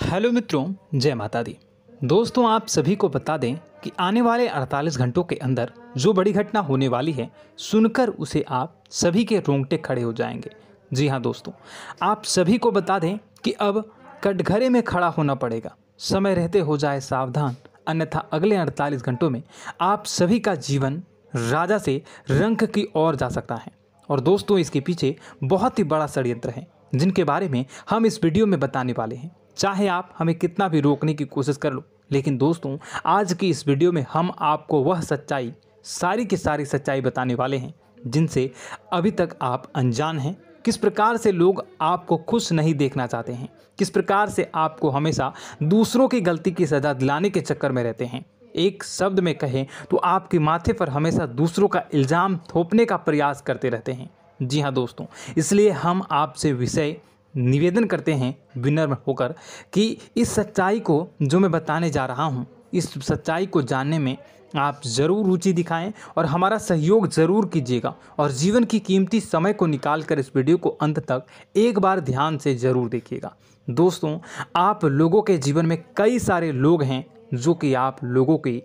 Hello मित्रों, जय माता दी। दोस्तों, आप सभी को बता दें कि आने वाले 48 घंटों के अंदर जो बड़ी घटना होने वाली है, सुनकर उसे आप सभी के रोंगटे खड़े हो जाएंगे। जी हाँ दोस्तों, आप सभी को बता दें कि अब कटघरे में खड़ा होना पड़ेगा। समय रहते हो जाए सावधान, अन्यथा अगले 48 घंटों में आप सभी का जीवन राजा से रंक की ओर जा सकता है। और दोस्तों, इसके पीछे बहुत ही बड़ा षड्यंत्र है, जिनके बारे में हम इस वीडियो में बताने वाले हैं। चाहे आप हमें कितना भी रोकने की कोशिश कर लो, लेकिन दोस्तों, आज की इस वीडियो में हम आपको वह सच्चाई, सारी की सारी सच्चाई बताने वाले हैं जिनसे अभी तक आप अनजान हैं। किस प्रकार से लोग आपको खुश नहीं देखना चाहते हैं, किस प्रकार से आपको हमेशा दूसरों की गलती की सज़ा दिलाने के चक्कर में रहते हैं। एक शब्द में कहें तो आपके माथे पर हमेशा दूसरों का इल्ज़ाम थोपने का प्रयास करते रहते हैं। जी हाँ दोस्तों, इसलिए हम आपसे विषय निवेदन करते हैं विनम्र होकर कि इस सच्चाई को जो मैं बताने जा रहा हूँ, इस सच्चाई को जानने में आप ज़रूर रुचि दिखाएं और हमारा सहयोग ज़रूर कीजिएगा। और जीवन की कीमती समय को निकाल कर इस वीडियो को अंत तक एक बार ध्यान से ज़रूर देखिएगा। दोस्तों, आप लोगों के जीवन में कई सारे लोग हैं जो कि आप लोगों की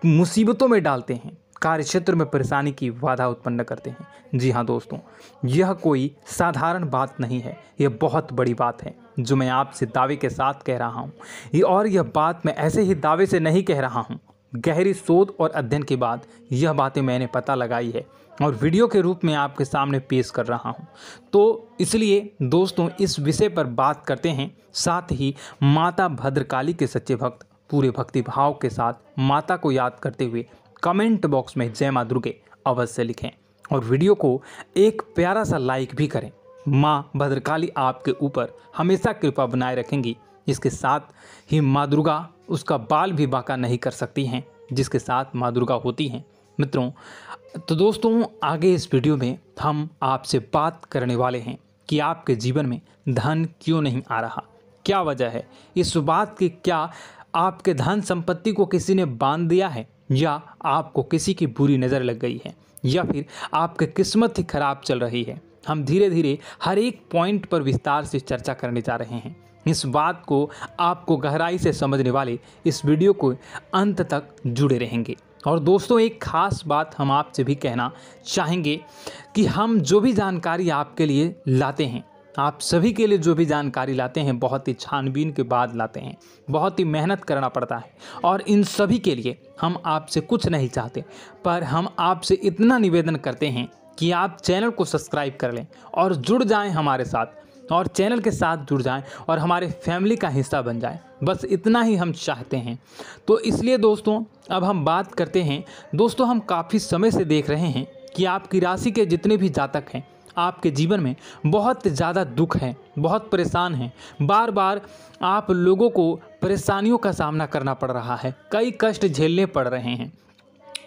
मुसीबतों में डालते हैं, कार्य क्षेत्र में परेशानी की बाधा उत्पन्न करते हैं। जी हाँ दोस्तों, यह कोई साधारण बात नहीं है, यह बहुत बड़ी बात है जो मैं आपसे दावे के साथ कह रहा हूँ। यह बात मैं ऐसे ही दावे से नहीं कह रहा हूँ। गहरी शोध और अध्ययन के बाद यह बातें मैंने पता लगाई है और वीडियो के रूप में आपके सामने पेश कर रहा हूँ। तो इसलिए दोस्तों, इस विषय पर बात करते हैं। साथ ही माता भद्रकाली के सच्चे भक्त पूरे भक्ति भाव के साथ माता को याद करते हुए कमेंट बॉक्स में जय मां दुर्गे अवश्य लिखें और वीडियो को एक प्यारा सा लाइक भी करें। मां भद्रकाली आपके ऊपर हमेशा कृपा बनाए रखेंगी। इसके साथ ही मां दुर्गा उसका बाल भी बांका नहीं कर सकती हैं, जिसके साथ मां दुर्गा होती हैं। मित्रों, तो दोस्तों, आगे इस वीडियो में हम आपसे बात करने वाले हैं कि आपके जीवन में धन क्यों नहीं आ रहा, क्या वजह है इस बात की। क्या आपके धन संपत्ति को किसी ने बांध दिया है, या आपको किसी की बुरी नज़र लग गई है, या फिर आपकी किस्मत ही खराब चल रही है। हम धीरे धीरे हर एक पॉइंट पर विस्तार से चर्चा करने जा रहे हैं। इस बात को आपको गहराई से समझने वाले इस वीडियो को अंत तक जुड़े रहेंगे। और दोस्तों, एक खास बात हम आपसे भी कहना चाहेंगे कि हम जो भी जानकारी आपके लिए लाते हैं, आप सभी के लिए जो भी जानकारी लाते हैं, बहुत ही छानबीन के बाद लाते हैं, बहुत ही मेहनत करना पड़ता है। और इन सभी के लिए हम आपसे कुछ नहीं चाहते, पर हम आपसे इतना निवेदन करते हैं कि आप चैनल को सब्सक्राइब कर लें और जुड़ जाएं हमारे साथ, और चैनल के साथ जुड़ जाएं और हमारे फैमिली का हिस्सा बन जाएं। बस इतना ही हम चाहते हैं। तो इसलिए दोस्तों, अब हम बात करते हैं। दोस्तों, हम काफ़ी समय से देख रहे हैं कि आपकी राशि के जितने भी जातक हैं, आपके जीवन में बहुत ज़्यादा दुख है, बहुत परेशान हैं। बार बार आप लोगों को परेशानियों का सामना करना पड़ रहा है, कई कष्ट झेलने पड़ रहे हैं।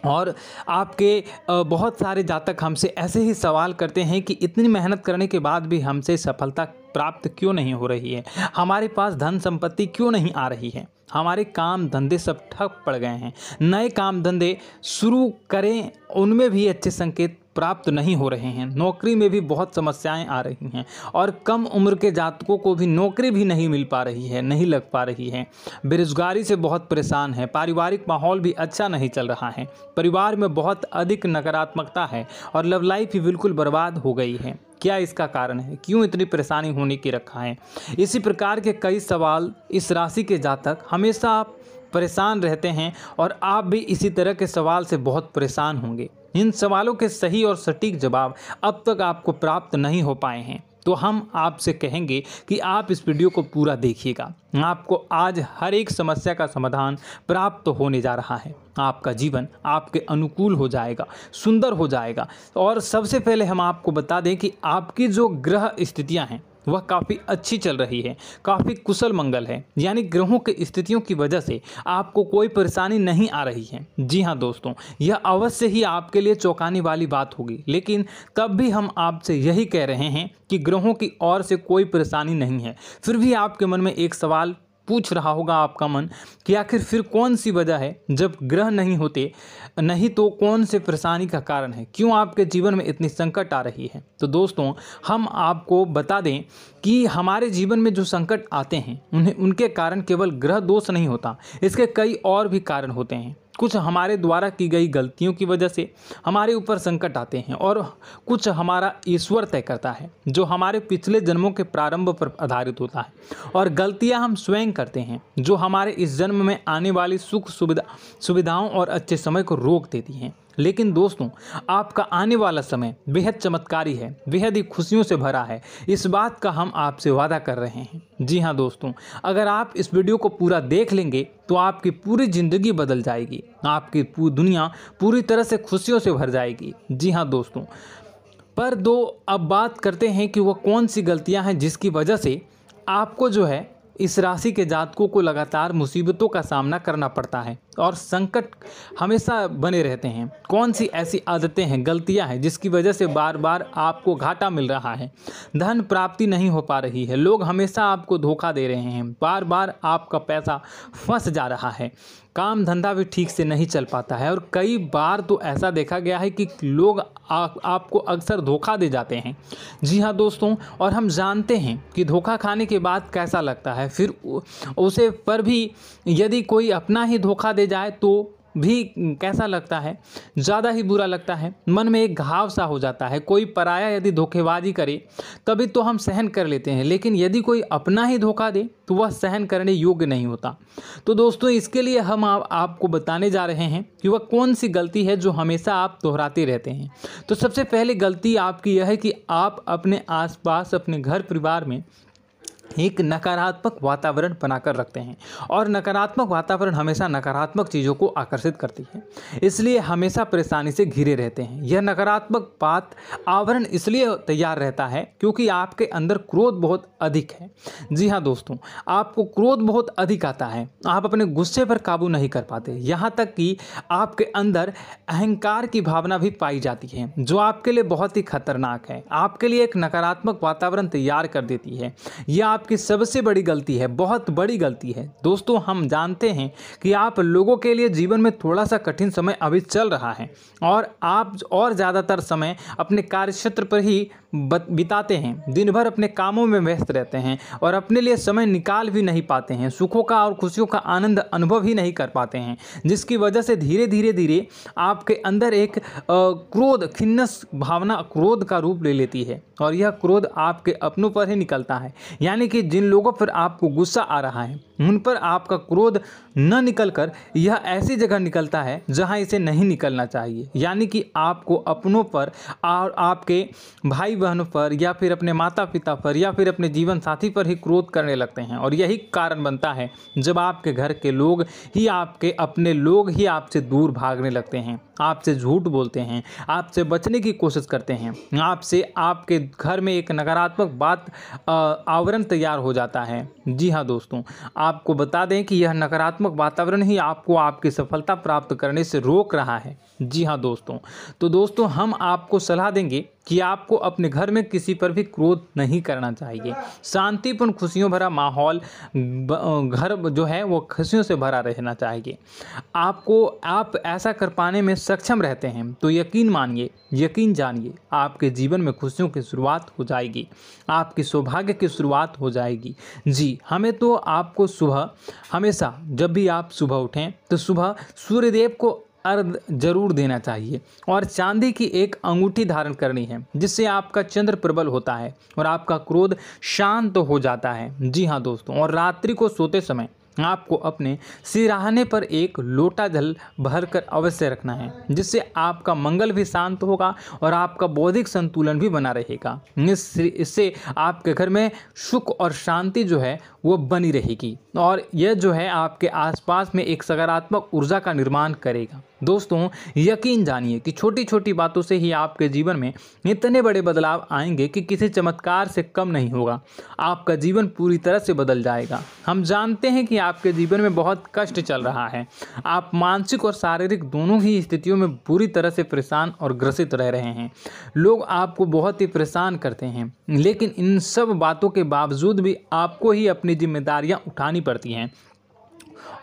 और आपके बहुत सारे जातक हमसे ऐसे ही सवाल करते हैं कि इतनी मेहनत करने के बाद भी हमसे सफलता प्राप्त क्यों नहीं हो रही है, हमारे पास धन संपत्ति क्यों नहीं आ रही है, हमारे काम धंधे सब ठप पड़ गए हैं, नए काम धंधे शुरू करें उनमें भी अच्छे संकेत प्राप्त नहीं हो रहे हैं, नौकरी में भी बहुत समस्याएं आ रही हैं, और कम उम्र के जातकों को भी नौकरी भी नहीं मिल पा रही है, नहीं लग पा रही है, बेरोजगारी से बहुत परेशान है, पारिवारिक माहौल भी अच्छा नहीं चल रहा है, परिवार में बहुत अधिक नकारात्मकता है, और लव लाइफ भी बिल्कुल बर्बाद हो गई है। क्या इसका कारण है, क्यों इतनी परेशानी होने की रखा है? इसी प्रकार के कई सवाल इस राशि के जातक हमेशा आप परेशान रहते हैं, और आप भी इसी तरह के सवाल से बहुत परेशान होंगे। इन सवालों के सही और सटीक जवाब अब तक आपको प्राप्त नहीं हो पाए हैं, तो हम आपसे कहेंगे कि आप इस वीडियो को पूरा देखिएगा। आपको आज हर एक समस्या का समाधान प्राप्त होने जा रहा है। आपका जीवन आपके अनुकूल हो जाएगा, सुंदर हो जाएगा। और सबसे पहले हम आपको बता दें कि आपकी जो ग्रह स्थितियां हैं वह काफ़ी अच्छी चल रही है, काफ़ी कुशल मंगल है, यानी ग्रहों की स्थितियों की वजह से आपको कोई परेशानी नहीं आ रही है। जी हाँ दोस्तों, यह अवश्य ही आपके लिए चौंकाने वाली बात होगी, लेकिन तब भी हम आपसे यही कह रहे हैं कि ग्रहों की ओर से कोई परेशानी नहीं है। फिर भी आपके मन में एक सवाल पूछ रहा होगा आपका मन कि आखिर फिर कौन सी वजह है, जब ग्रह नहीं होते नहीं तो कौन से परेशानी का कारण है, क्यों आपके जीवन में इतनी संकट आ रही है। तो दोस्तों हम आपको बता दें कि हमारे जीवन में जो संकट आते हैं उनके कारण केवल ग्रह दोष नहीं होता, इसके कई और भी कारण होते हैं। कुछ हमारे द्वारा की गई गलतियों की वजह से हमारे ऊपर संकट आते हैं और कुछ हमारा ईश्वर तय करता है, जो हमारे पिछले जन्मों के प्रारंभ पर आधारित होता है। और गलतियां हम स्वयं करते हैं, जो हमारे इस जन्म में आने वाली सुख सुविधाओं और अच्छे समय को रोक देती हैं। लेकिन दोस्तों आपका आने वाला समय बेहद चमत्कारी है, बेहद ही खुशियों से भरा है, इस बात का हम आपसे वादा कर रहे हैं। जी हाँ दोस्तों, अगर आप इस वीडियो को पूरा देख लेंगे तो आपकी पूरी ज़िंदगी बदल जाएगी, आपकी पूरी दुनिया पूरी तरह से खुशियों से भर जाएगी। जी हाँ दोस्तों, पर अब बात करते हैं कि वह कौन सी गलतियाँ हैं जिसकी वजह से आपको जो है इस राशि के जातकों को लगातार मुसीबतों का सामना करना पड़ता है और संकट हमेशा बने रहते हैं। कौन सी ऐसी आदतें हैं, गलतियां हैं जिसकी वजह से बार बार आपको घाटा मिल रहा है, धन प्राप्ति नहीं हो पा रही है, लोग हमेशा आपको धोखा दे रहे हैं, बार बार आपका पैसा फंस जा रहा है, काम धंधा भी ठीक से नहीं चल पाता है और कई बार तो ऐसा देखा गया है कि लोग आपको अक्सर धोखा दे जाते हैं। जी हाँ दोस्तों, और हम जानते हैं कि धोखा खाने के बाद कैसा लगता है, फिर उसे पर भी यदि कोई अपना ही धोखा दे जाए तो भी कैसा लगता है, ज़्यादा ही बुरा लगता है, मन में एक घाव सा हो जाता है। कोई पराया यदि धोखेबाजी करे तभी तो हम सहन कर लेते हैं, लेकिन यदि कोई अपना ही धोखा दे तो वह सहन करने योग्य नहीं होता। तो दोस्तों इसके लिए हम आपको बताने जा रहे हैं कि वह कौन सी गलती है जो हमेशा आप दोहराते रहते हैं। तो सबसे पहले गलती आपकी यह है कि आप अपने आसपास, अपने घर परिवार में एक नकारात्मक वातावरण बनाकर रखते हैं और नकारात्मक वातावरण हमेशा नकारात्मक चीज़ों को आकर्षित करती है, इसलिए हमेशा परेशानी से घिरे रहते हैं। यह नकारात्मक आवरण इसलिए तैयार रहता है क्योंकि आपके अंदर क्रोध बहुत अधिक है। जी हाँ दोस्तों, आपको क्रोध बहुत अधिक आता है, आप अपने गुस्से पर काबू नहीं कर पाते, यहाँ तक कि आपके अंदर अहंकार की भावना भी पाई जाती है, जो आपके लिए बहुत ही खतरनाक है, आपके लिए एक नकारात्मक वातावरण तैयार कर देती है। यह आपकी सबसे बड़ी गलती है, बहुत बड़ी गलती है। दोस्तों हम जानते हैं कि आप लोगों के लिए जीवन में थोड़ा सा कठिन समय अभी चल रहा है और आप और ज़्यादातर समय अपने कार्यक्षेत्र पर ही बिताते हैं, दिन भर अपने कामों में व्यस्त रहते हैं और अपने लिए समय निकाल भी नहीं पाते हैं, सुखों का और खुशियों का आनंद अनुभव ही नहीं कर पाते हैं, जिसकी वजह से धीरे धीरे आपके अंदर एक क्रोध, खिन्नस भावना क्रोध का रूप ले लेती है और यह क्रोध आपके अपनों पर ही निकलता है। यानी कि जिन लोगों पर आपको गुस्सा आ रहा है उन पर आपका क्रोध न निकलकर यह ऐसी जगह निकलता है जहां इसे नहीं निकलना चाहिए, यानी कि आपको अपनों पर और आपके भाई बहनों पर या फिर अपने माता पिता पर या फिर अपने जीवन साथी पर ही क्रोध करने लगते हैं। और यही कारण बनता है जब आपके घर के लोग ही, आपके अपने लोग ही आपसे दूर भागने लगते हैं, आपसे झूठ बोलते हैं, आपसे बचने की कोशिश करते हैं, आपके घर में एक नकारात्मक आवरण तैयार हो जाता है। जी हाँ दोस्तों, आपको बता दें कि यह नकारात्मक वातावरण ही आपको आपकी सफलता प्राप्त करने से रोक रहा है। जी हाँ दोस्तों, तो दोस्तों हम आपको सलाह देंगे कि आपको अपने घर में किसी पर भी क्रोध नहीं करना चाहिए। शांतिपूर्ण खुशियों भरा माहौल, घर जो है वो खुशियों से भरा रहना चाहिए। आप ऐसा कर पाने में सक्षम रहते हैं तो यकीन मानिए, यकीन जानिए, आपके जीवन में खुशियों की शुरुआत हो जाएगी, आपकी सौभाग्य की शुरुआत हो जाएगी। जी, हमें तो आपको सुबह, हमेशा जब भी आप सुबह उठें तो सुबह सूर्यदेव को अर्घ जरूर देना चाहिए और चांदी की एक अंगूठी धारण करनी है, जिससे आपका चंद्र प्रबल होता है और आपका क्रोध शांत हो जाता है। जी हाँ दोस्तों, और रात्रि को सोते समय आपको अपने सिरहाने पर एक लोटा जल भरकर अवश्य रखना है, जिससे आपका मंगल भी शांत होगा और आपका बौद्धिक संतुलन भी बना रहेगा। इससे आपके घर में सुख और शांति जो है वो बनी रहेगी और यह जो है आपके आसपास में एक सकारात्मक ऊर्जा का निर्माण करेगा। दोस्तों यकीन जानिए कि छोटी छोटी बातों से ही आपके जीवन में इतने बड़े बदलाव आएंगे कि किसी चमत्कार से कम नहीं होगा। आपका जीवन पूरी तरह से बदल जाएगा। हम जानते हैं कि आपके जीवन में बहुत कष्ट चल रहा है। आप मानसिक और शारीरिक दोनों ही स्थितियों में बुरी तरह से परेशान और ग्रसित रह रहे हैं। लोग आपको बहुत ही परेशान करते हैं, लेकिन इन सब बातों के बावजूद भी आपको ही अपनी जिम्मेदारियां उठानी पड़ती हैं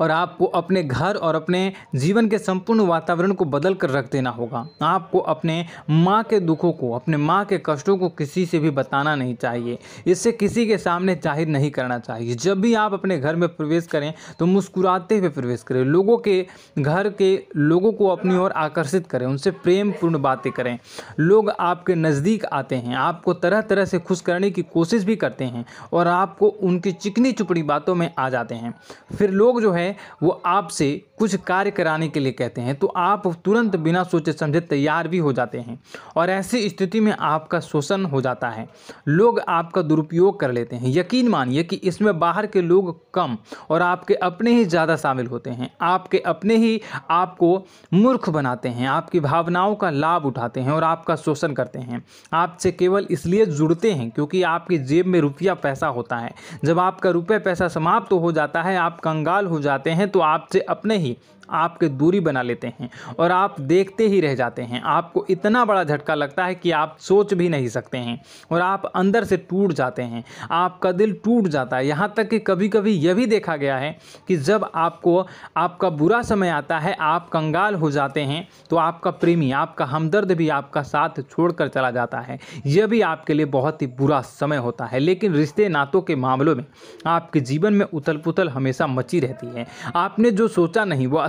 और आपको अपने घर और अपने जीवन के संपूर्ण वातावरण को बदल कर रख देना होगा। आपको अपने माँ के दुखों को, अपने माँ के कष्टों को किसी से भी बताना नहीं चाहिए। इससे किसी के सामने जाहिर नहीं करना चाहिए। जब भी आप अपने घर में प्रवेश करें तो मुस्कुराते हुए प्रवेश करें। लोगों के घर के लोगों को अपनी ओर आकर्षित करें, उनसे प्रेमपूर्ण बातें करें। लोग आपके नज़दीक आते हैं, आपको तरह तरह से खुश करने की कोशिश भी करते हैं और आपको उनकी चिकनी चुपड़ी बातों में आ जाते हैं। फिर लोग जो है वो आपसे कुछ कार्य कराने के लिए कहते हैं तो आप तुरंत बिना सोचे समझे तैयार भी हो जाते हैं और ऐसी स्थिति में आपका शोषण हो जाता है। लोग आपका दुरुपयोग कर लेते हैं। यकीन मानिए कि इसमें बाहर के लोग कम और आपके अपने ही ज़्यादा शामिल होते हैं। आपके अपने ही आपको मूर्ख बनाते हैं, आपकी भावनाओं का लाभ उठाते हैं और आपका शोषण करते हैं। आपसे केवल इसलिए जुड़ते हैं क्योंकि आपकी जेब में रुपया पैसा होता है। जब आपका रुपया पैसा समाप्त हो जाता है, आप कंगाल हो जाते हैं तो आपसे अपने ही आपके दूरी बना लेते हैं और आप देखते ही रह जाते हैं। आपको इतना बड़ा झटका लगता है कि आप सोच भी नहीं सकते हैं और आप अंदर से टूट जाते हैं। आपका दिल टूट जाता है। यहाँ तक कि कभी कभी यह भी देखा गया है कि जब आपको आपका बुरा समय आता है, आप कंगाल हो जाते हैं तो आपका प्रेमी, आपका हमदर्द भी आपका साथ छोड़कर चला जाता है। यह भी आपके लिए बहुत ही बुरा समय होता है। लेकिन रिश्ते नातों के मामलों में आपके जीवन में उथल पुथल हमेशा मची रहती है। आपने जो सोचा नहीं वो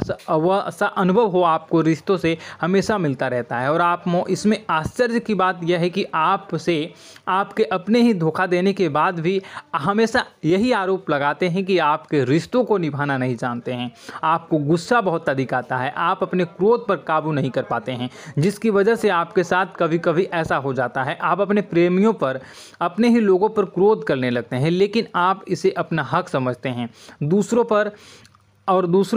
ऐसा अनुभव हो आपको रिश्तों से हमेशा मिलता रहता है। और आप इसमें आश्चर्य की बात यह है कि आपसे आपके अपने ही धोखा देने के बाद भी हमेशा यही आरोप लगाते हैं कि आपके रिश्तों को निभाना नहीं जानते हैं। आपको गुस्सा बहुत अधिक आता है, आप अपने क्रोध पर काबू नहीं कर पाते हैं, जिसकी वजह से आपके साथ कभी कभी ऐसा हो जाता है आप अपने प्रेमियों पर, अपने ही लोगों पर क्रोध करने लगते हैं। लेकिन आप इसे अपना हक समझते हैं, दूसरों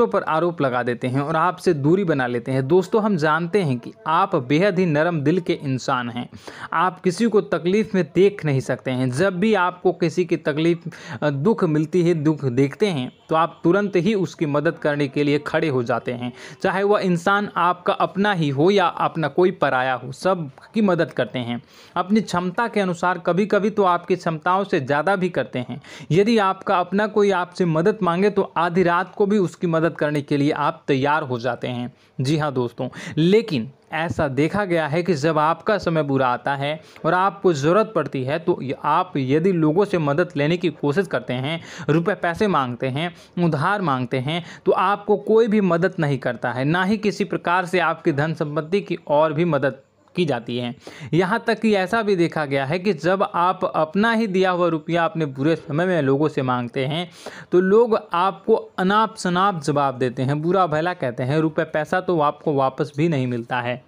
पर आरोप लगा देते हैं और आपसे दूरी बना लेते हैं। दोस्तों हम जानते हैं कि आप बेहद ही नरम दिल के इंसान हैं। आप किसी को तकलीफ़ में देख नहीं सकते हैं। जब भी आपको किसी की तकलीफ़, दुख मिलती है, दुख देखते हैं तो आप तुरंत ही उसकी मदद करने के लिए खड़े हो जाते हैं। चाहे वह इंसान आपका अपना ही हो या अपना कोई पराया हो, सब की मदद करते हैं अपनी क्षमता के अनुसार। कभी कभी तो आपकी क्षमताओं से ज़्यादा भी करते हैं। यदि आपका अपना कोई आपसे मदद मांगे तो आधी रात को भी उसकी मदद करने के लिए आप तैयार हो जाते हैं। जी हाँ दोस्तों, लेकिन ऐसा देखा गया है कि जब आपका समय बुरा आता है और आपको ज़रूरत पड़ती है तो आप यदि लोगों से मदद लेने की कोशिश करते हैं, रुपए पैसे मांगते हैं, उधार मांगते हैं, तो आपको कोई भी मदद नहीं करता है। ना ही किसी प्रकार से आपकी धन संपत्ति की और भी मदद की जाती है। यहाँ तक कि ऐसा भी देखा गया है कि जब आप अपना ही दिया हुआ रुपया अपने बुरे समय में लोगों से मांगते हैं तो लोग आपको अनाप शनाप जवाब देते हैं, बुरा भला कहते हैं। रुपये पैसा तो आपको वापस भी नहीं मिलता है।